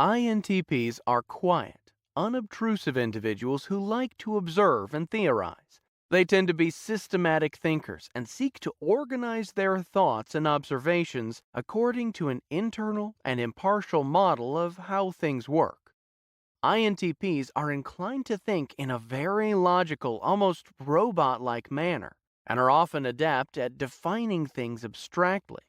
INTPs are quiet, unobtrusive individuals who like to observe and theorize. They tend to be systematic thinkers and seek to organize their thoughts and observations according to an internal and impartial model of how things work. INTPs are inclined to think in a very logical, almost robot-like manner, and are often adept at defining things abstractly,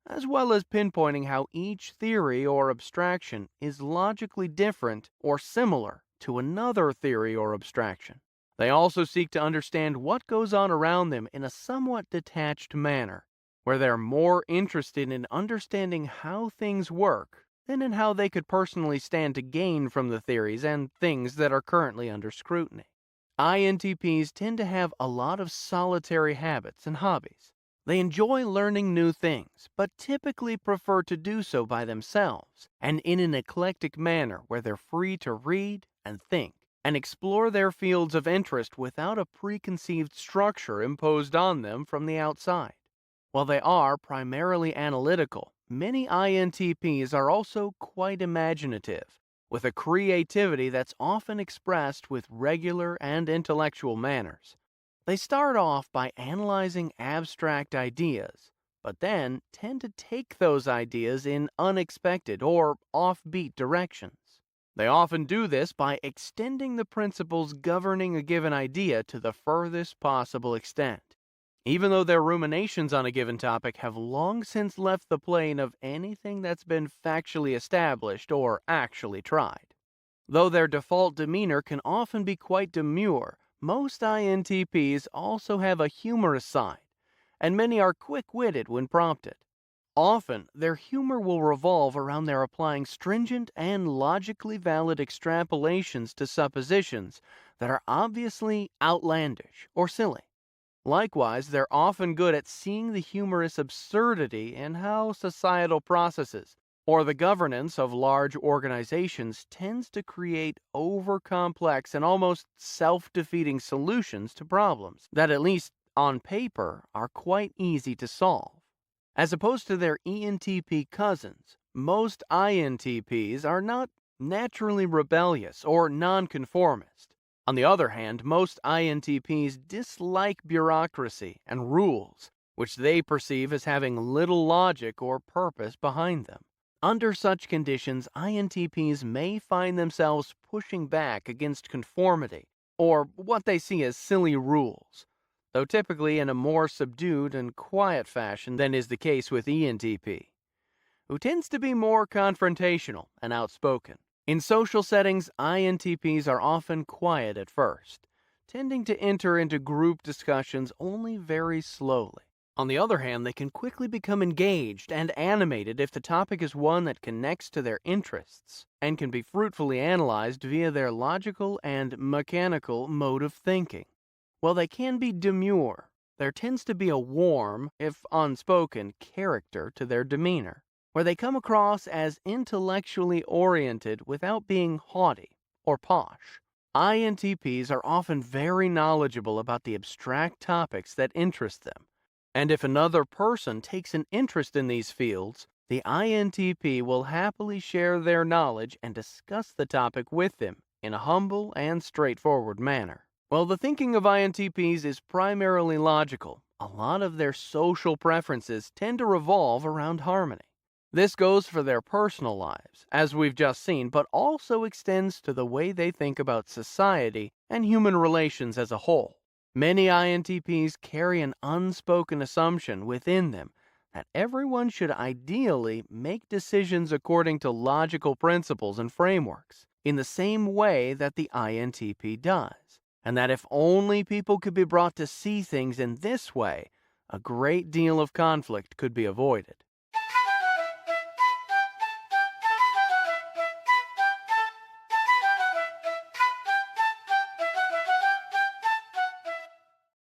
as well as pinpointing how each theory or abstraction is logically different or similar to another theory or abstraction. They also seek to understand what goes on around them in a somewhat detached manner, where they're more interested in understanding how things work than in how they could personally stand to gain from the theories and things that are currently under scrutiny. INTPs tend to have a lot of solitary habits and hobbies. They enjoy learning new things, but typically prefer to do so by themselves and in an eclectic manner where they're free to read and think and explore their fields of interest without a preconceived structure imposed on them from the outside. While they are primarily analytical, many INTPs are also quite imaginative, with a creativity that's often expressed with regular and intellectual manners. They start off by analyzing abstract ideas, but then tend to take those ideas in unexpected or offbeat directions. They often do this by extending the principles governing a given idea to the furthest possible extent, even though their ruminations on a given topic have long since left the plane of anything that's been factually established or actually tried. Though their default demeanor can often be quite demure, most INTPs also have a humorous side, and many are quick-witted when prompted. Often, their humor will revolve around their applying stringent and logically valid extrapolations to suppositions that are obviously outlandish or silly. Likewise, they're often good at seeing the humorous absurdity in how societal processes or the governance of large organizations tends to create over-complex and almost self-defeating solutions to problems that, at least on paper, are quite easy to solve. As opposed to their ENTP cousins, most INTPs are not naturally rebellious or nonconformist. On the other hand, most INTPs dislike bureaucracy and rules, which they perceive as having little logic or purpose behind them. Under such conditions, INTPs may find themselves pushing back against conformity or what they see as silly rules, though typically in a more subdued and quiet fashion than is the case with ENTP, who tends to be more confrontational and outspoken. In social settings, INTPs are often quiet at first, tending to enter into group discussions only very slowly. On the other hand, they can quickly become engaged and animated if the topic is one that connects to their interests and can be fruitfully analyzed via their logical and mechanical mode of thinking. While they can be demure, there tends to be a warm, if unspoken, character to their demeanor, where they come across as intellectually oriented without being haughty or posh. INTPs are often very knowledgeable about the abstract topics that interest them, and if another person takes an interest in these fields, the INTP will happily share their knowledge and discuss the topic with them in a humble and straightforward manner. While the thinking of INTPs is primarily logical, a lot of their social preferences tend to revolve around harmony. This goes for their personal lives, as we've just seen, but also extends to the way they think about society and human relations as a whole. Many INTPs carry an unspoken assumption within them that everyone should ideally make decisions according to logical principles and frameworks, in the same way that the INTP does, and that if only people could be brought to see things in this way, a great deal of conflict could be avoided.